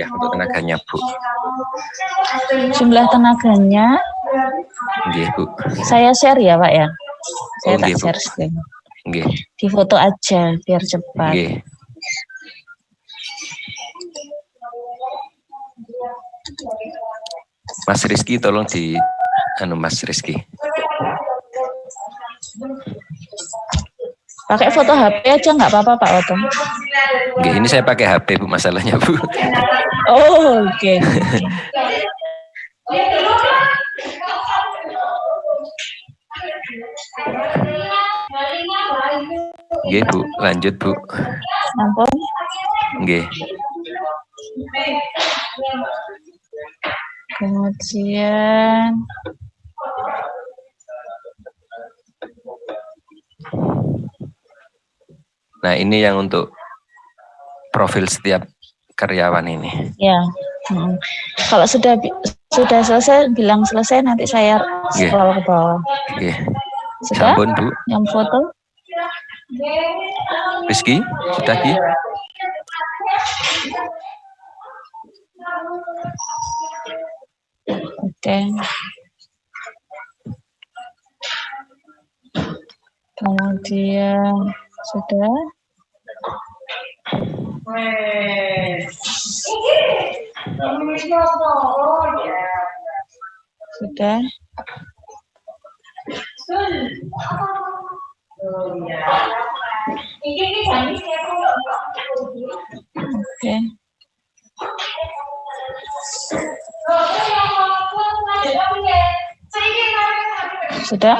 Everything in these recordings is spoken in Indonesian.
ya untuk tenaganya, Bu. Jumlah tenaganya. Nggih, Bu. Saya share ya, Pak ya. Saya nggih, tak share screen. Nggih. Di foto aja biar cepat. Nggih. Mas Rizky tolong Mas Rizky. Pakai foto HP aja nggak apa-apa Pak Otong? Nggih, ini saya pakai HP Bu, masalahnya Bu. Oh, oke. Nggih Bu, lanjut Bu. Ampun. Nggih. Kemudian nah, ini yang untuk profil setiap karyawan ini. Ya. Kalau sudah selesai, bilang selesai, nanti saya scroll ke bawah. Nggih. Sudah? Sampun, Bu. Yang foto? Rizky, sudah Ki? Oke. Kemudian sudah. Sudah. Oke. Sudah?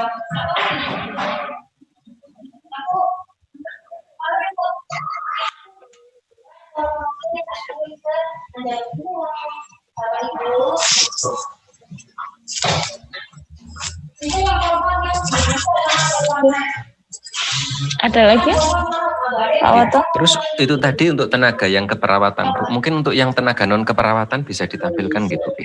Ada lagi? Pak Wato? Terus itu tadi untuk tenaga yang keperawatan, Bu. Mungkin untuk yang tenaga non keperawatan bisa ditampilkan gitu, Bu.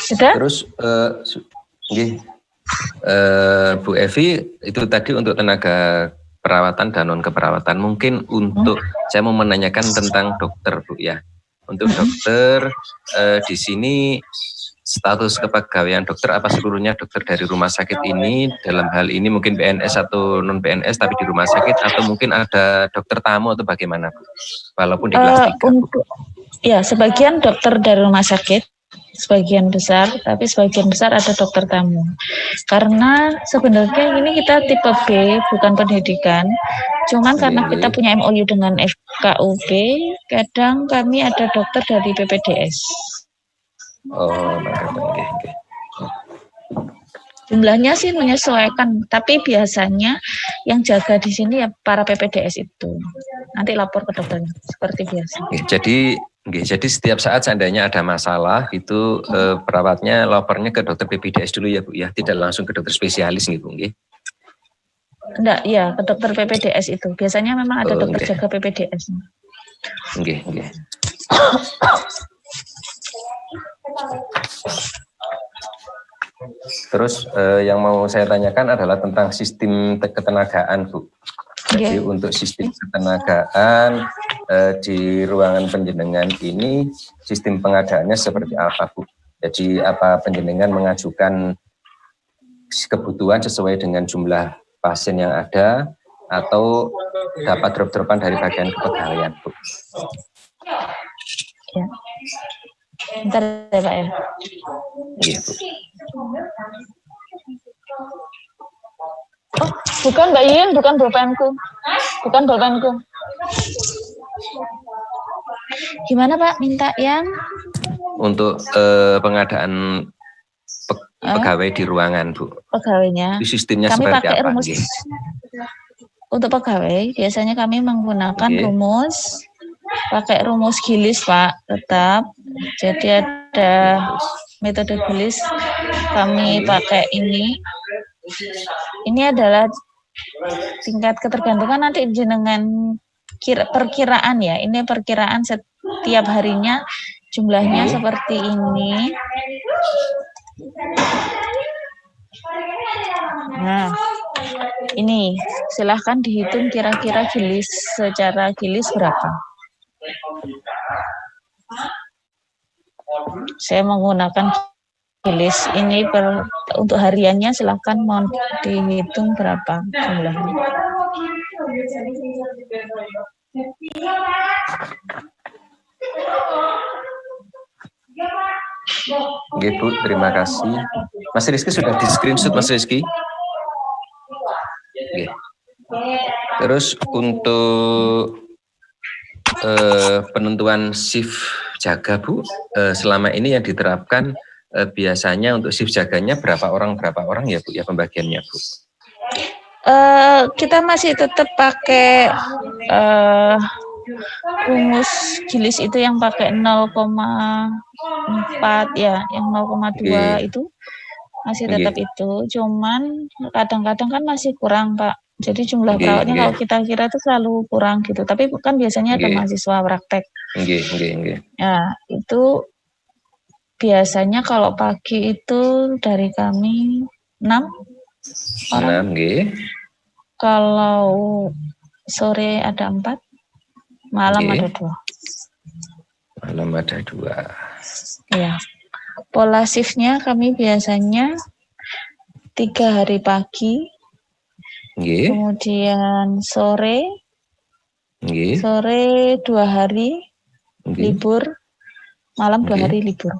Sudah? Terus Bu Evi, itu tadi untuk tenaga perawatan dan non keperawatan. Mungkin untuk saya mau menanyakan tentang dokter, Bu ya. Untuk dokter di sini status kepegawaian dokter apa seluruhnya dokter dari rumah sakit ini, dalam hal ini mungkin PNS atau non PNS tapi di rumah sakit, atau mungkin ada dokter tamu atau bagaimana, Bu? Walaupun di kelas 3. Ya, sebagian dokter dari rumah sakit, sebagian besar, tapi sebagian besar ada dokter tamu. Karena sebenarnya ini kita tipe B, bukan pendidikan. Cuman karena kita punya MOU dengan FKUB, kadang kami ada dokter dari PPDS. Oh, oke. Jumlahnya sih menyesuaikan, tapi biasanya yang jaga di sini ya para PPDS itu. Nanti lapor ke dokternya, seperti biasa. Jadi setiap saat seandainya ada masalah itu perawatnya lapornya ke dokter PPDS dulu ya Bu ya, tidak langsung ke dokter spesialis gitu, nggih. Enggak, ya ke dokter PPDS itu. Biasanya memang ada dokter jaga PPDS. Nggih. Terus yang mau saya tanyakan adalah tentang sistem ketenagaan, Bu. Jadi untuk sistem ketenagaan di ruangan penjenengan ini, sistem pengadaannya seperti apa, Bu? Jadi apa penjenengan mengajukan kebutuhan sesuai dengan jumlah pasien yang ada, atau dapat drop-dropan dari bagian kepegawaian, Bu? Ya. Bentar ya Pak ya. Iya, Bu. Oh, bukan Mbak Yin, bukan pulpenku. Bukan pulpenku. Gimana Pak, minta yang? Untuk pengadaan pegawai di ruangan, Bu. Pegawainya. Sistemnya kami seperti pakai apa? Rumus. Untuk pegawai, biasanya kami menggunakan rumus, pakai rumus Gilis Pak, tetap. Jadi ada metode Gilis, kami pakai ini. Ini adalah Tingkat ketergantungan nanti jenengan perkiraan ya. Ini perkiraan setiap harinya jumlahnya seperti ini. Nah, ini silahkan dihitung kira-kira secara gilis berapa. Saya menggunakan gilis ini untuk hariannya, silahkan mau dihitung berapa jumlahnya. Oke Bu, terima kasih. Mas Rizky sudah di screenshot Mas Rizky. Oke. Terus untuk penentuan shift jaga Bu, selama ini yang diterapkan biasanya untuk shift jaganya berapa orang ya Bu ya pembagiannya Bu? Kita masih tetap pakai rumus gilis itu yang pakai 0,4 ya, yang 0,2 itu masih tetap itu. Cuman kadang-kadang kan masih kurang Pak. Jadi jumlah perawatnya kalau kita kira itu selalu kurang gitu. Tapi kan biasanya ada mahasiswa praktek. Ya, itu biasanya kalau pagi itu dari kami 6 orang. Kalau sore ada 4, malam ada 2. Malam ada 2. Ya. Pola shift-nya kami biasanya 3 hari pagi, kemudian sore 2 hari libur, malam 2 hari libur.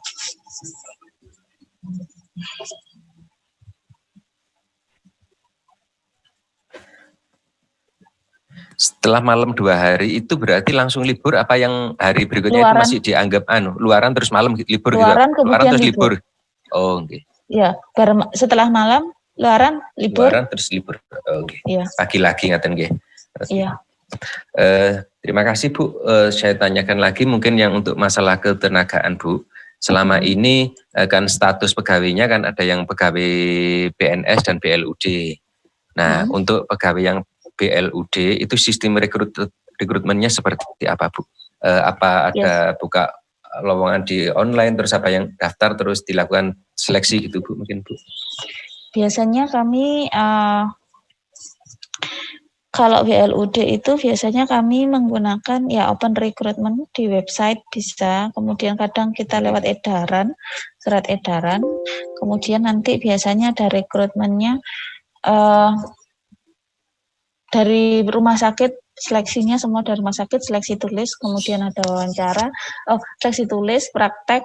Setelah malam 2 hari itu berarti langsung libur apa yang hari berikutnya luaran, itu masih dianggap luaran terus malam libur luaran, gitu? Luaran terus libur. Oh, oke. Ya, setelah malam luaran libur. Luaran terus libur. Oh, oke. Ya. Pagi lagi ngaten nggih. Iya. Terima kasih Bu. Saya tanyakan lagi mungkin yang untuk masalah ketenagaan Bu. Selama ini kan status pegawainya kan ada yang pegawai PNS dan BLUD. Nah, untuk pegawai yang BLUD itu sistem rekrutmennya seperti apa Bu? Apa ada buka lowongan di online terus apa yang daftar terus dilakukan seleksi gitu Bu mungkin Bu? Biasanya kami kalau BLUD itu biasanya kami menggunakan ya open recruitment di website bisa, kemudian kadang kita lewat edaran, surat edaran, kemudian nanti biasanya ada rekrutmennya dari rumah sakit, seleksinya semua dari rumah sakit, seleksi tulis, kemudian ada wawancara, seleksi tulis, praktek,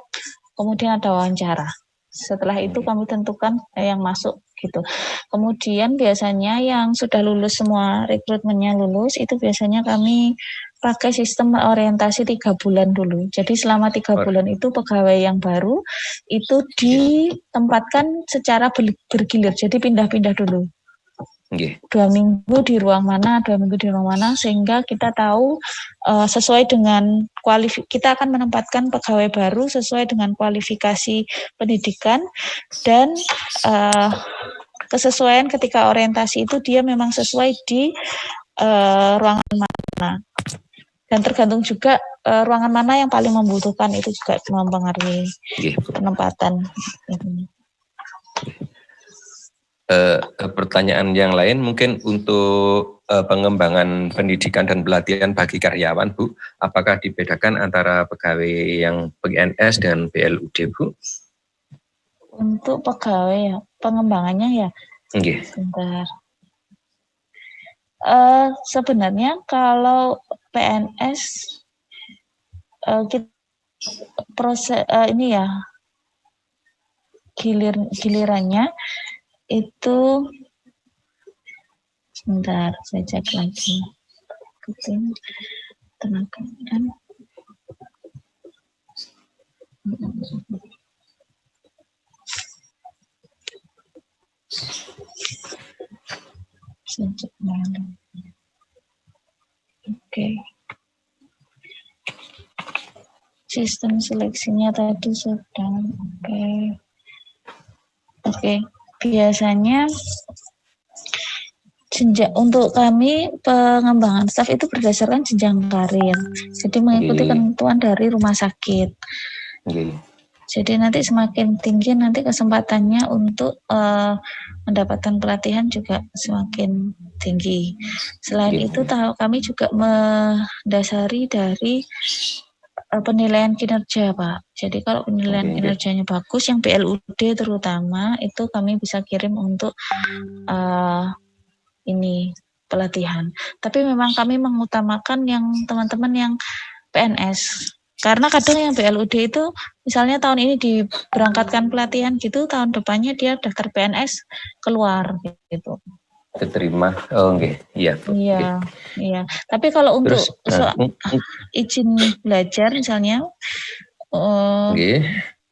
kemudian ada wawancara. Setelah itu kami tentukan yang masuk gitu. Kemudian biasanya yang sudah lulus semua rekrutmennya lulus, itu biasanya kami pakai sistem orientasi 3 bulan dulu. Jadi selama 3 bulan itu pegawai yang baru itu ditempatkan secara bergilir, jadi pindah-pindah dulu. 2 minggu di ruang mana, 2 minggu di ruang mana, sehingga kita tahu sesuai dengan kita akan menempatkan pegawai baru sesuai dengan kualifikasi pendidikan dan kesesuaian ketika orientasi itu dia memang sesuai di ruangan mana. Dan tergantung juga ruangan mana yang paling membutuhkan, itu juga mempengaruhi penempatan. Pertanyaan yang lain mungkin untuk pengembangan pendidikan dan pelatihan bagi karyawan Bu, apakah dibedakan antara pegawai yang PNS dan BLUD Bu? Untuk pegawai ya, pengembangannya ya. Sebentar. Sebenarnya kalau PNS kita proses ini ya gilirannya itu sebentar saya cek lagi tenaga kan oke. Sistem seleksinya tadi sudah oke. Biasanya Untuk kami pengembangan staf itu berdasarkan jenjang karir. Jadi mengikuti ketentuan dari rumah sakit. Jadi nanti semakin tinggi nanti kesempatannya untuk mendapatkan pelatihan juga semakin tinggi. Selain itu kami juga mendasari dari penilaian kinerja, Pak. Jadi kalau penilaian kinerjanya bagus, yang BLUD terutama itu kami bisa kirim untuk ini pelatihan. Tapi memang kami mengutamakan yang teman-teman yang PNS. Karena kadang yang BLUD itu misalnya tahun ini diberangkatkan pelatihan gitu, tahun depannya dia daftar PNS keluar gitu. Diterima. Oh, nggih. Iya, Bu. Iya, iya. Tapi kalau untuk izin belajar misalnya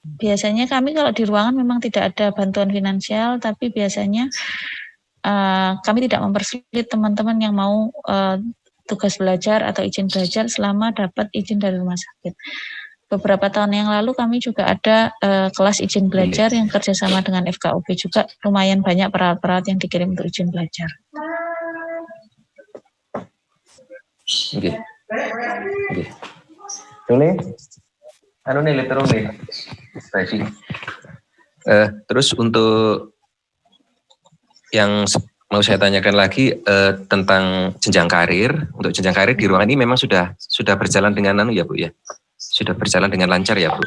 biasanya kami kalau di ruangan memang tidak ada bantuan finansial, tapi biasanya kami tidak mempersulit teman-teman yang mau tugas belajar atau izin belajar selama dapat izin dari rumah sakit. Beberapa tahun yang lalu kami juga ada kelas izin belajar yang kerjasama dengan FKUB juga, lumayan banyak perawat-perawat yang dikirim untuk izin belajar. Oke. Oke. Anu nih terus nih. Terus untuk yang mau saya tanyakan lagi tentang jenjang karir. Untuk jenjang karir di ruangan ini memang sudah berjalan dengan ya Bu ya? Sudah berjalan dengan lancar ya Bu?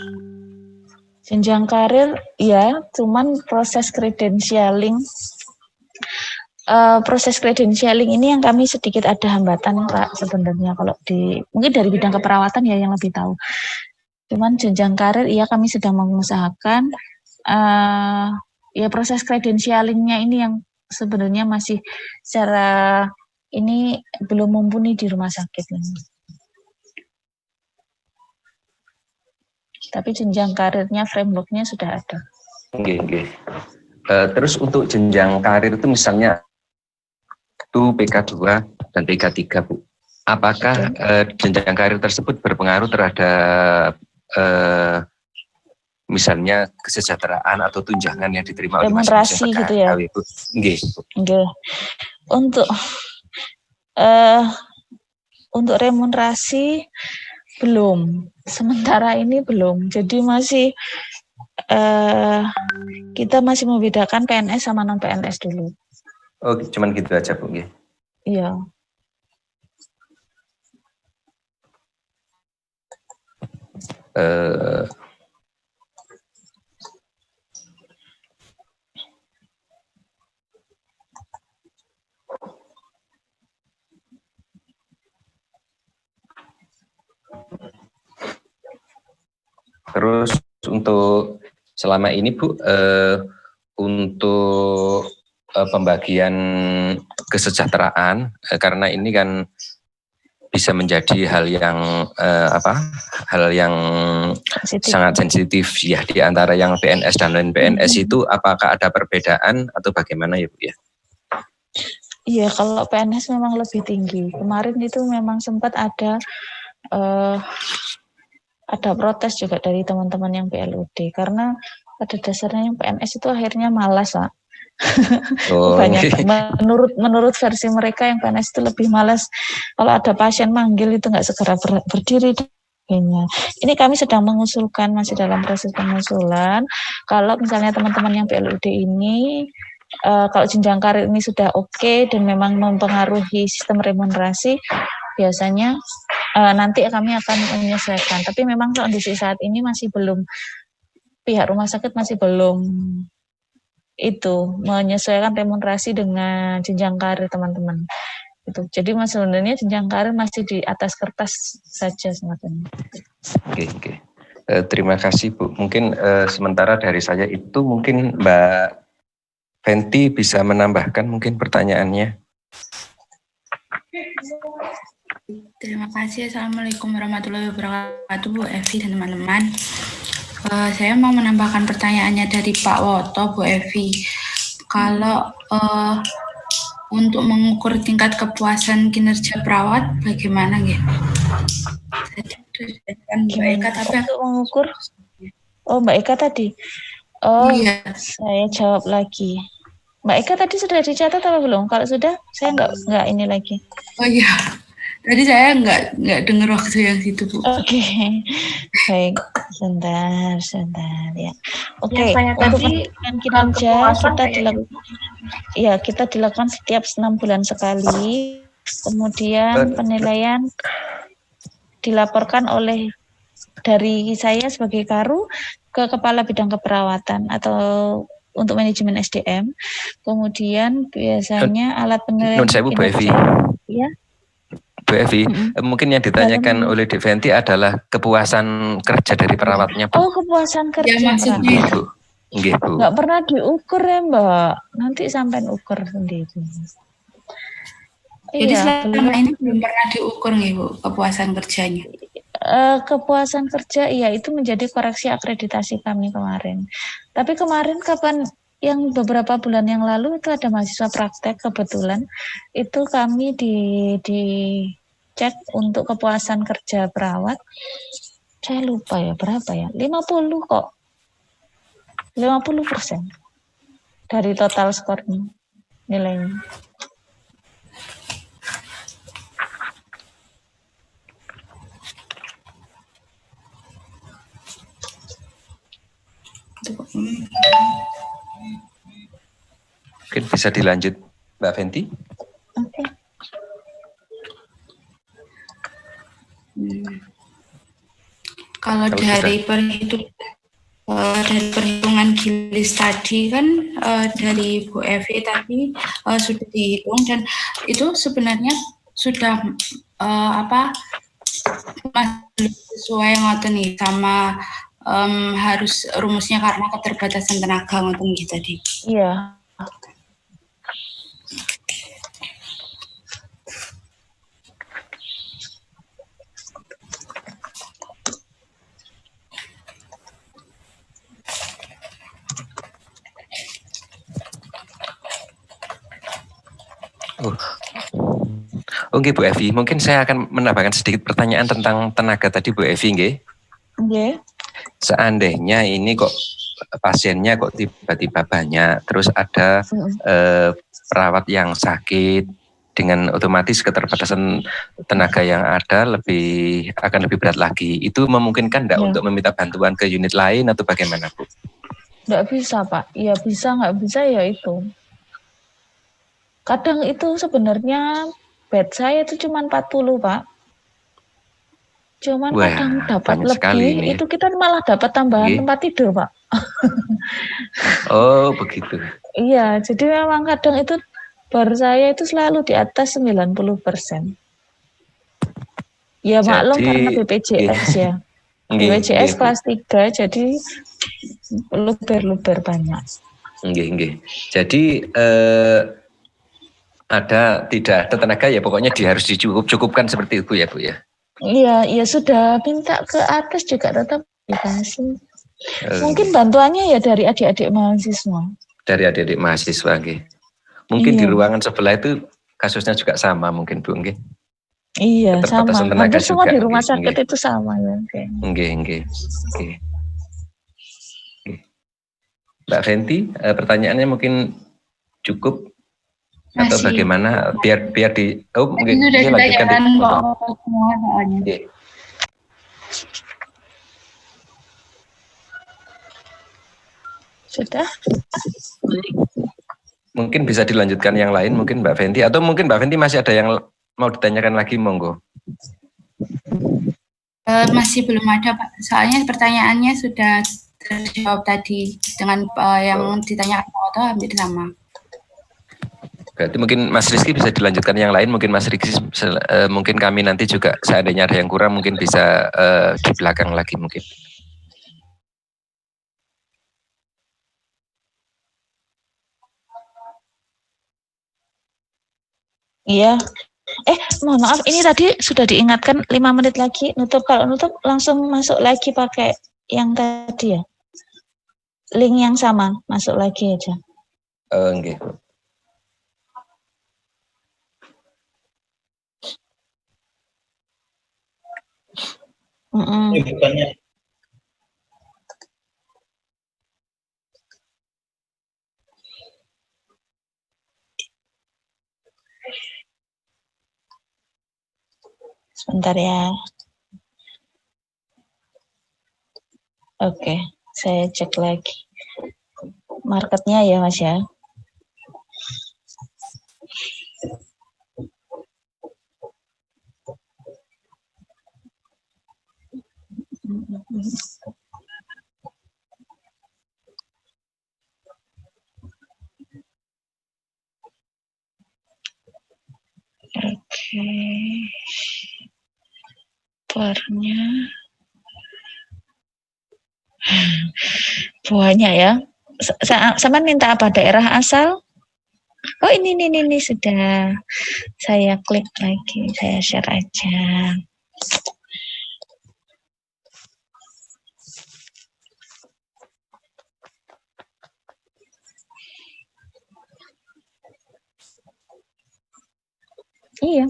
Jenjang karir ya, cuman proses credentialing ini yang kami sedikit ada hambatan Pak sebenarnya kalau mungkin dari bidang keperawatan ya yang lebih tahu. Cuman jenjang karir iya kami sedang mengusahakan ya proses credentialingnya ini yang sebenarnya masih secara ini belum mumpuni di rumah sakit ini. Tapi jenjang karirnya, frameworknya sudah ada. Oke. Terus untuk jenjang karir itu misalnya itu PK2 dan PK3 Bu. Apakah jenjang karir tersebut berpengaruh terhadap misalnya kesejahteraan atau tunjangan yang diterima oleh masing-masing gitu ya? Nggih. Untuk remunerasi belum. Sementara ini belum. Jadi masih kita masih membedakan PNS sama non PNS dulu. Oh, cuman gitu aja Bu. Iya. Terus untuk selama ini Bu, untuk pembagian kesejahteraan, karena ini kan bisa menjadi hal yang sangat sensitif ya di antara yang PNS dan non PNS itu, apakah ada perbedaan atau bagaimana ya Bu ya? Iya, kalau PNS memang lebih tinggi. Kemarin itu memang sempat ada protes juga dari teman-teman yang PLUD karena pada dasarnya yang PNS itu akhirnya malas, Pak. Banyak menurut versi mereka yang PNS itu lebih malas. Kalau ada pasien manggil itu nggak segera berdiri. Ini kami sedang mengusulkan, masih dalam proses pengusulan. Kalau misalnya teman-teman yang PLUD ini kalau jenjang karir ini sudah oke dan memang mempengaruhi sistem remunerasi, biasanya nanti kami akan menyesuaikan. Tapi memang kondisi saat ini masih belum, pihak rumah sakit masih belum menyesuaikan remunerasi dengan jenjang karir teman-teman. Jadi sebenarnya jenjang karir masih di atas kertas saja semacam. Oke. Terima kasih Bu. Mungkin sementara dari saya itu mungkin Mbak Fenty bisa menambahkan mungkin pertanyaannya. Terima kasih. Assalamualaikum warahmatullahi wabarakatuh Bu Evi dan teman-teman. Saya mau menambahkan pertanyaannya dari Pak Woto, Bu Evi. Kalau untuk mengukur tingkat kepuasan kinerja perawat, bagaimana gitu? Mbak Eka, tapi untuk mengukur? Oh, Mbak Eka tadi. Oh, iya. Saya jawab lagi. Mbak Eka tadi sudah dicatat apa belum? Kalau sudah, saya nggak ini lagi. Oh iya, tadi saya nggak dengar waktu yang situ, Bu. Oke, baik. Sebentar ya. Oke, saya untuk tadi pendidikan kinerja kepuasan kita kayaknya. kita dilakukan setiap 6 bulan sekali. Kemudian penilaian dilaporkan oleh dari saya sebagai Karu ke Kepala Bidang Keperawatan atau untuk manajemen SDM. Kemudian biasanya alat penilaian Nun sewu Bu Evi. Ya. Bu Evi, mungkin yang ditanyakan oleh Deventi adalah kepuasan kerja dari perawatnya, Bu. Oh, kepuasan kerja. Ya, maksudnya Bu. Nggih, Bu. Nggak pernah diukur ya, Mbak. Nanti sampai ukur sendiri. Jadi Iya, selama ini belum pernah diukur nih, Bu, kepuasan kerjanya. Kepuasan kerja, iya itu menjadi koreksi akreditasi kami kemarin. Tapi kemarin kapan yang beberapa bulan yang lalu itu ada mahasiswa praktek kebetulan itu kami di cek untuk kepuasan kerja perawat. Saya lupa ya berapa ya, 50 kok. 50% dari total skornya nilainya. Mungkin bisa dilanjut Mbak Fenti. Oke. Kalau dari perhitungan Gilis tadi kan dari Bu Evi tadi sudah dihitung dan itu sebenarnya sudah masih sesuai ngoten nih sama harus rumusnya karena keterbatasan tenaga ngoten gitu tadi. Iya. Oke Bu Evi, mungkin saya akan menambahkan sedikit pertanyaan tentang tenaga tadi Bu Evi, nggih. Nggih. Seandainya ini kok pasiennya kok tiba-tiba banyak, terus ada perawat yang sakit, dengan otomatis keterbatasan tenaga yang ada akan lebih berat lagi. Itu memungkinkan enggak untuk meminta bantuan ke unit lain atau bagaimana Bu? Nggak bisa Pak, ya bisa nggak bisa ya itu. Kadang itu sebenarnya bed saya itu cuma 40 Pak. Cuman kadang dapat lebih, itu kita malah dapat tambahan tempat tidur Pak. Oh begitu. Iya, jadi memang kadang itu bar saya itu selalu di atas 90%. Ya maklum karena BPJS ya. BPJS kelas 3 jadi luber-luber banyak. Nggih. Jadi tidak ada tenaga ya pokoknya harus dicukupkan seperti itu ya Bu ya. Iya, ya sudah minta ke atas juga tetap dikasih. Mungkin bantuannya ya dari adik-adik mahasiswa. Dari adik-adik mahasiswa, nggih. Mungkin di ruangan sebelah itu kasusnya juga sama mungkin Bu, nggih. Iya, sama. Hampir semua di rumah sakit nggih. itu sama ya. Nggih. Mbak Fenti, pertanyaannya mungkin cukup atau bagaimana biar di mungkin lanjutkan di Sudah? Mungkin bisa dilanjutkan yang lain mungkin Mbak Fenti atau mungkin Mbak Fenti masih ada yang mau ditanyakan lagi, monggo. Masih belum ada Pak, soalnya pertanyaannya sudah terjawab tadi dengan yang ditanyakan Pak Oto hampir sama. Berarti mungkin Mas Rizky bisa dilanjutkan yang lain, mungkin Mas Rizky mungkin kami nanti juga seandainya ada yang kurang mungkin bisa di belakang lagi mungkin. Iya. Mohon maaf, ini tadi sudah diingatkan 5 menit lagi nutup. Kalau nutup langsung masuk lagi pakai yang tadi ya. Link yang sama, masuk lagi aja. Nggih. Ini bukannya Sebentar ya. Oke, saya cek lagi. Marketnya ya Mas ya. Oke. Barnya banyak ya. Sama minta apa? Daerah asal? Oh ini sudah. Saya klik lagi, saya share aja. Iya.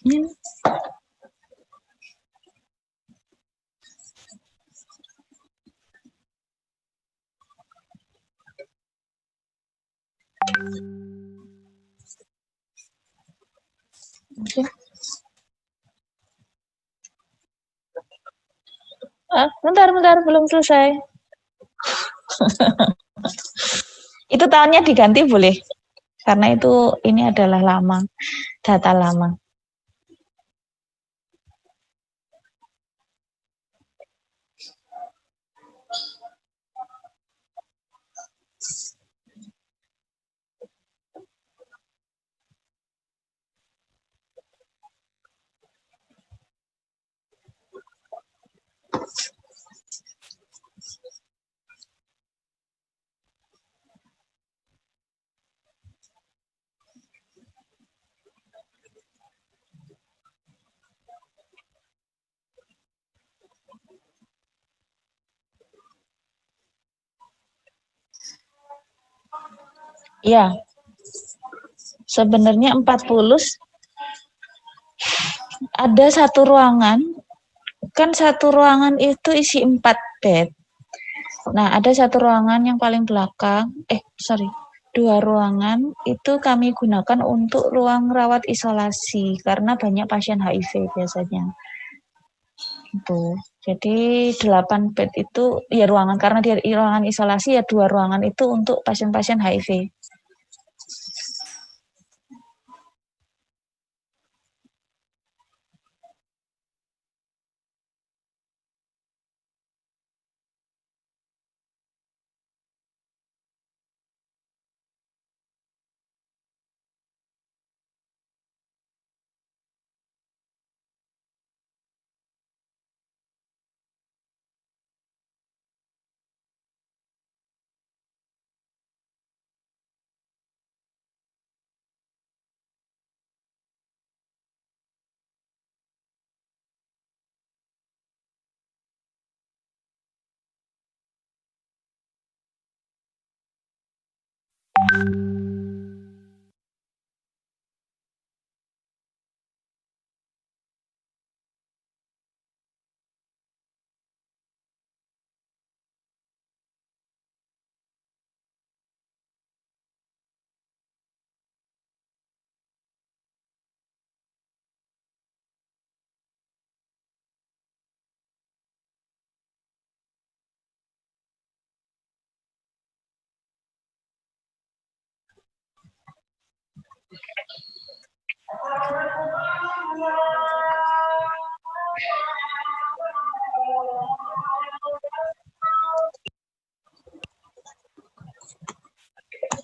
Iya. Oke. Bentar, belum selesai. Itu tahunnya diganti boleh? Karena itu ini adalah lama, data lama. Ya, sebenarnya 40 ada satu ruangan, kan satu ruangan itu isi 4 bed. Nah, ada satu ruangan yang paling belakang, dua ruangan itu kami gunakan untuk ruang rawat isolasi karena banyak pasien HIV biasanya. Itu. Jadi 8 bed itu ya ruangan, karena di ruangan isolasi ya 2 ruangan itu untuk pasien-pasien HIV.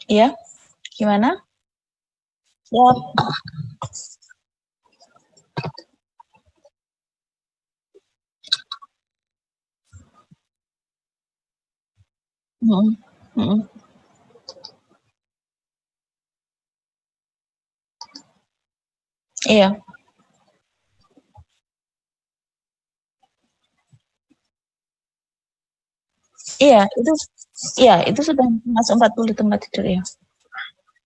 Iya, gimana? Ya. Iya. Iya, itu sudah masuk 40 tempat tidur ya.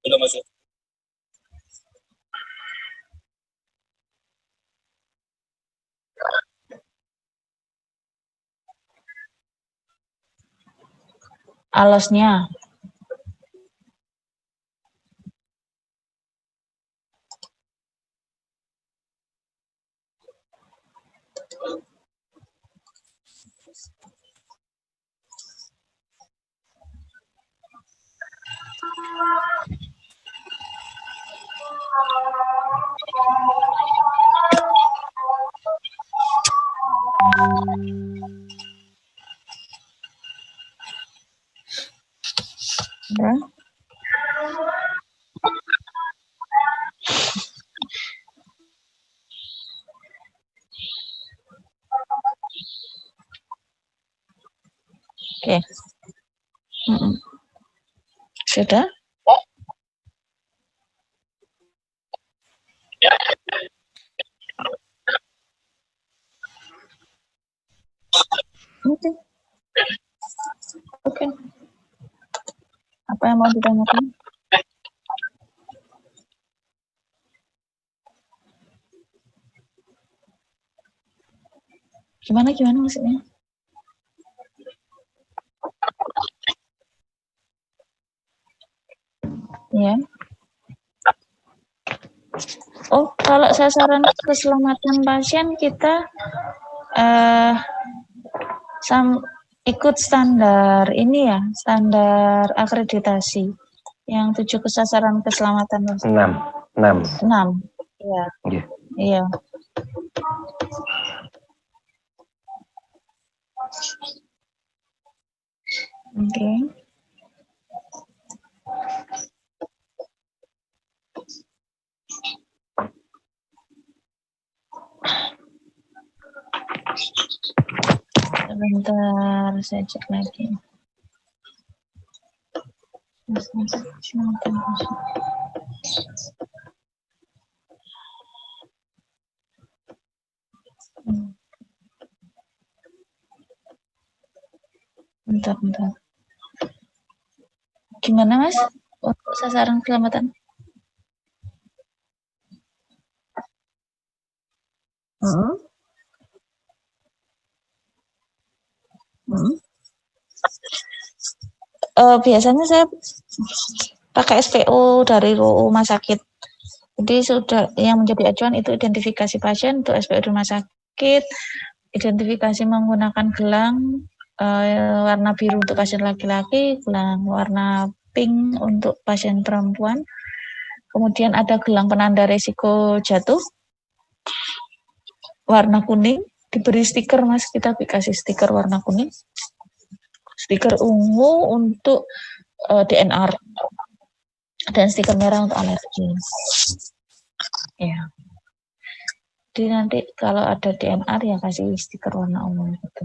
Sudah masuk. alosnya. Ya. Oke. Sudah? Oke. Oke. Apa yang mau ditanyakan? Gimana maksudnya? Ya. Oh, kalau sasaran keselamatan pasien kita ikut standar ini ya, standar akreditasi yang 7 kesasaran keselamatan. 6. Iya. Yeah. Iya. Oke. Sebentar, saya cek lagi. Bentar. Gimana, Mas? Untuk sasaran keselamatan? Biasanya saya pakai SPO dari rumah sakit. Jadi sudah yang menjadi acuan itu identifikasi pasien untuk SPO rumah sakit, identifikasi menggunakan gelang warna biru untuk pasien laki-laki, gelang warna pink untuk pasien perempuan. Kemudian ada gelang penanda risiko jatuh warna kuning, diberi stiker, Mas, kita kasih stiker warna kuning. Stiker ungu untuk DNR dan stiker merah untuk alergi. Ya. Jadi nanti kalau ada DNR ya kasih stiker warna ungu gitu.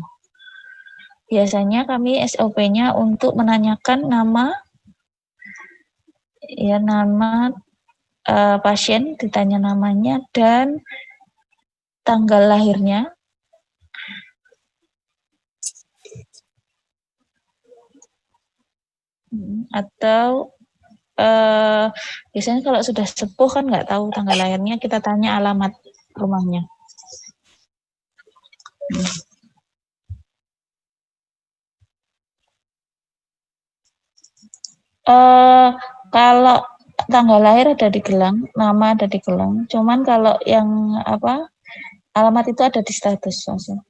Biasanya kami SOP-nya untuk menanyakan nama pasien, ditanya namanya dan tanggal lahirnya. Atau biasanya kalau sudah sepuh kan nggak tahu tanggal lahirnya, kita tanya alamat rumahnya. Kalau tanggal lahir ada di gelang, nama ada di gelang. Cuman kalau yang alamat itu ada di status langsung.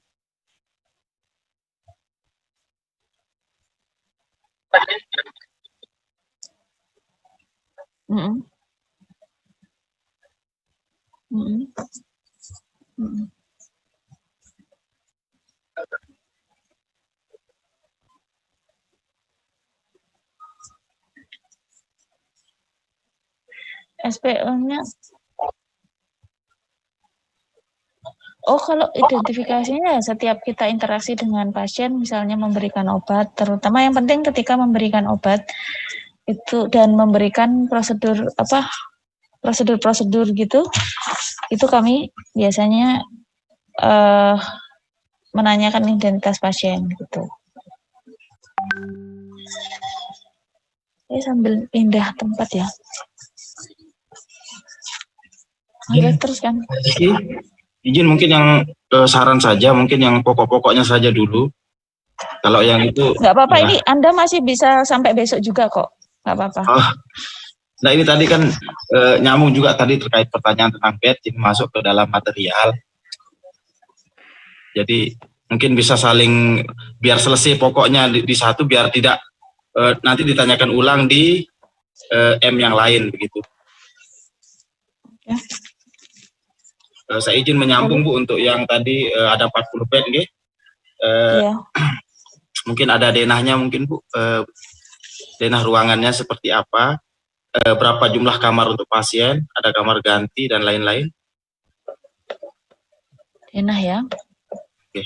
SPO-nya. Oh, kalau identifikasinya setiap kita interaksi dengan pasien, misalnya memberikan obat, terutama yang penting ketika memberikan obat itu dan memberikan prosedur gitu, itu kami biasanya menanyakan identitas pasien gitu. Saya sambil pindah tempat ya. Oke, terus kan. Izin mungkin yang saran saja, mungkin yang pokok-pokoknya saja dulu. Kalau yang itu Nggak apa-apa, ya. ini Anda masih bisa sampai besok juga kok. Nggak apa-apa. Oh, nah ini tadi kan nyambung juga tadi terkait pertanyaan tentang bed, ini masuk ke dalam material. Jadi mungkin bisa saling biar selesai pokoknya di satu, biar tidak nanti ditanyakan ulang di M yang lain begitu. Ya. Saya izin menyambung Bu untuk yang tadi ada 40 bed nggih. Iya. Mungkin ada denahnya mungkin Bu, denah ruangannya seperti apa, berapa jumlah kamar untuk pasien, ada kamar ganti dan lain-lain. Denah ya. Oke.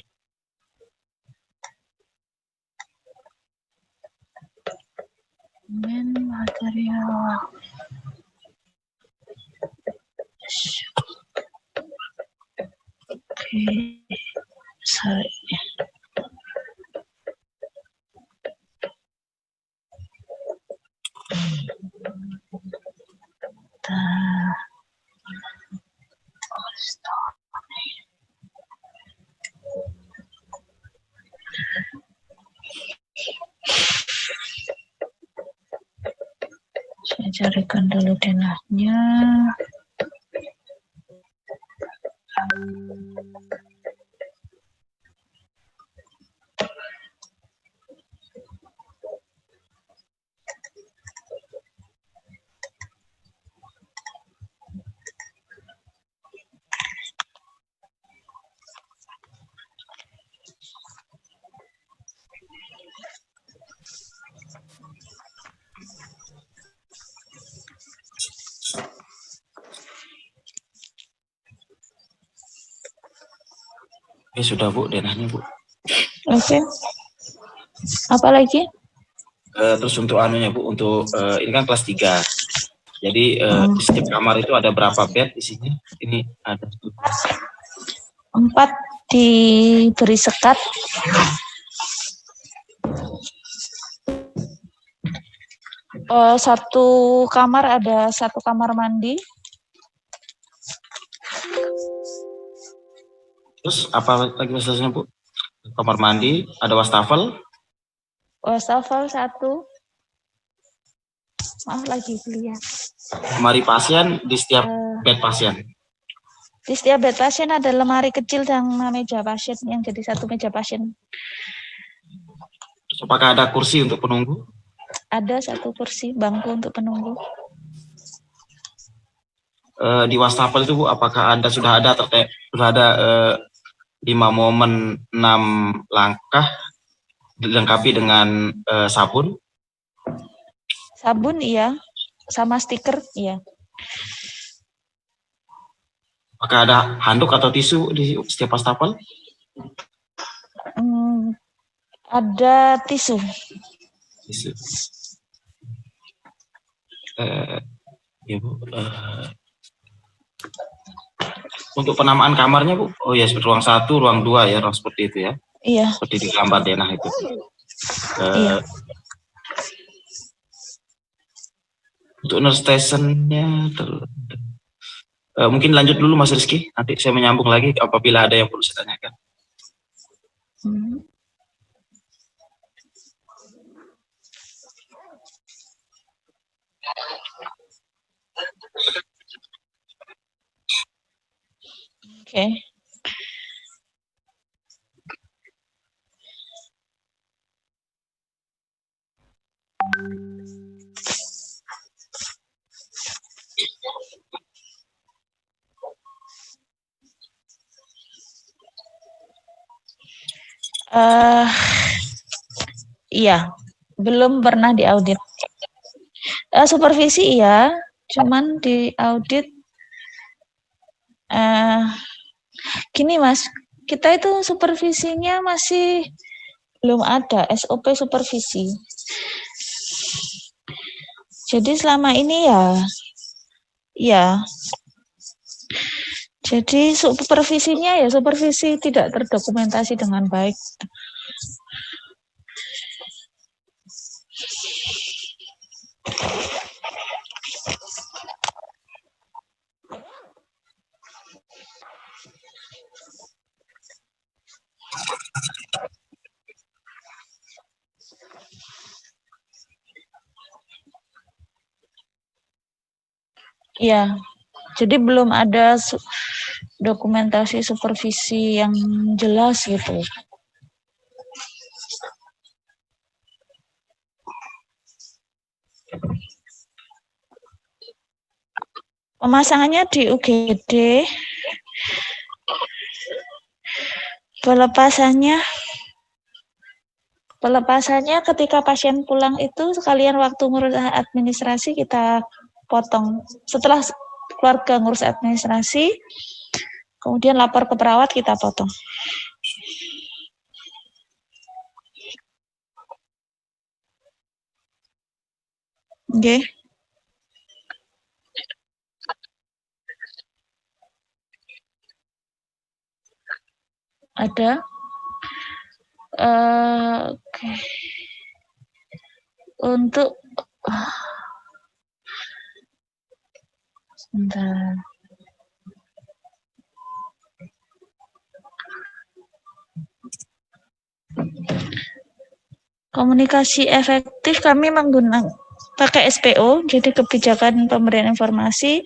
Material. Oke. Sorry. Saya carikan dulu denahnya. Sudah Bu denahnya Bu. Oke. Apa lagi? Terus untuk anunya Bu, untuk ini kan kelas 3. Jadi di setiap kamar itu ada berapa bed isinya? Ini ada 4 diberi sekat. Satu kamar ada 1 kamar mandi. Terus apa lagi masalahnya Bu? Kamar mandi, ada wastafel. Wastafel 1. Maaf lagi lihat. Lemari pasien di setiap bed pasien. Di setiap bed pasien ada lemari kecil dan meja pasien yang jadi 1 meja pasien. Terus apakah ada kursi untuk penunggu? Ada 1 kursi bangku untuk penunggu. Di wastafel itu Bu, apakah Anda sudah ada 5 momen 6 langkah dilengkapi dengan sabun? Sabun iya, sama stiker iya. Apakah ada handuk atau tisu di setiap wastafel? Ada tisu. Tisu. Ya Bu. Untuk penamaan kamarnya Bu, oh ya ruang 1, ruang 2 ya, ruang seperti itu ya. Iya. Seperti di gambar denah itu. Iya. Untuk nurse station-nya mungkin lanjut dulu Mas Rizky, nanti saya menyambung lagi apabila ada yang perlu saya tanyakan. Oke. Iya, belum pernah diaudit. Supervisi iya, cuman di audit gini Mas, kita itu supervisinya masih belum ada SOP supervisi. Jadi selama ini ya jadi supervisinya ya supervisi tidak terdokumentasi dengan baik. Iya, jadi belum ada dokumentasi supervisi yang jelas gitu. Pemasangannya di UGD, pelepasannya ketika pasien pulang itu sekalian waktu ngurus administrasi kita potong. Setelah keluarga ngurus administrasi, kemudian lapor ke perawat kita potong. Oke. Ada. Oke. Untuk sebentar. Komunikasi efektif kami menggunakan pakai SPO, jadi kebijakan pemberian informasi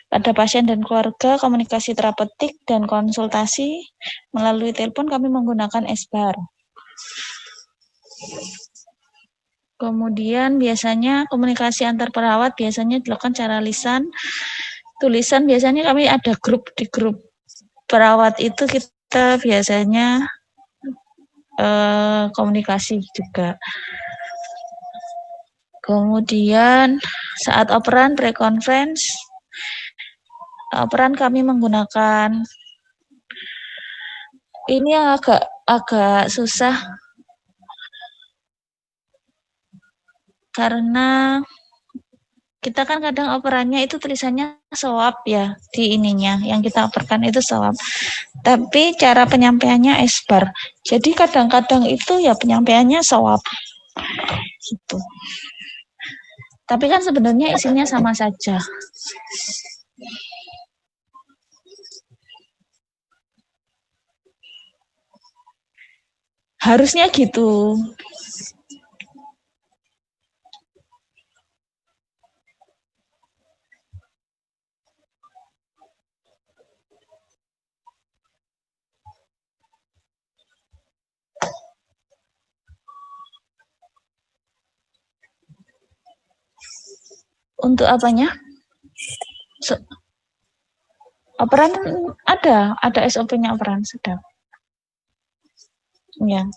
pada pasien dan keluarga, komunikasi terapeutik dan konsultasi melalui telepon kami menggunakan SBAR. Kemudian biasanya komunikasi antar perawat biasanya dilakukan secara lisan, tulisan biasanya kami ada grup di grup perawat itu kita biasanya komunikasi juga. Kemudian saat operan pre-conference, operan kami menggunakan ini yang agak susah karena kita kan kadang operannya itu tulisannya SOAP ya di ininya, yang kita operkan itu SOAP. Tapi cara penyampaiannya SBAR. Jadi kadang-kadang itu ya penyampaiannya SOAP. Gitu. Tapi kan sebenarnya isinya sama saja. Harusnya gitu. Untuk apanya? Operan ada SOP-nya operan sedang. Ya.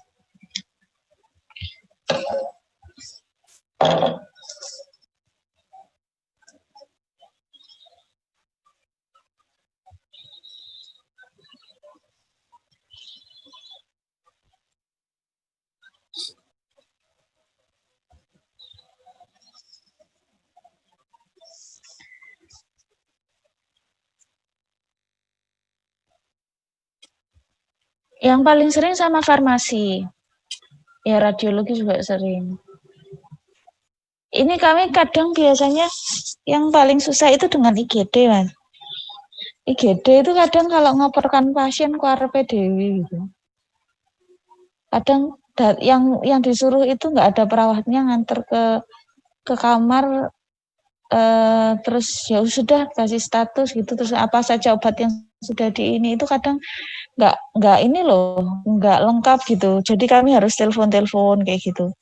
Yang paling sering sama farmasi. Ya radiologi juga sering. Ini kami kadang biasanya yang paling susah itu dengan IGD, Mas. IGD itu kadang kalau ngoperkan pasien keluar PDW gitu. Kadang yang disuruh itu nggak ada perawatnya nganter ke kamar, terus ya sudah kasih status gitu, terus apa saja obat yang sudah di ini itu kadang nggak ini loh, nggak lengkap gitu. Jadi kami harus telepon kayak gitu.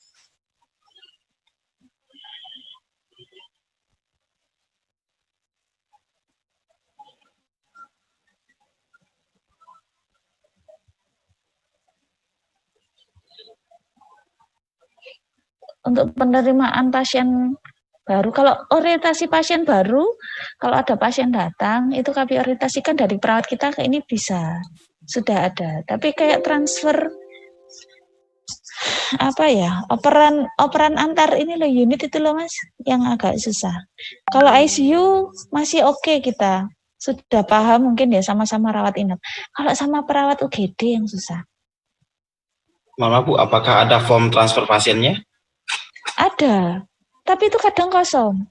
Untuk penerimaan pasien baru, kalau orientasi pasien baru, kalau ada pasien datang, itu kami orientasikan dari perawat kita ke ini bisa, sudah ada. Tapi kayak transfer, apa ya, operan antar ini loh, unit itu loh Mas, yang agak susah. Kalau ICU masih oke kita, sudah paham mungkin ya sama-sama rawat inap. Kalau sama perawat UGD yang susah. Mohon maaf Bu, apakah ada form transfer pasiennya? Ada, tapi itu kadang kosong.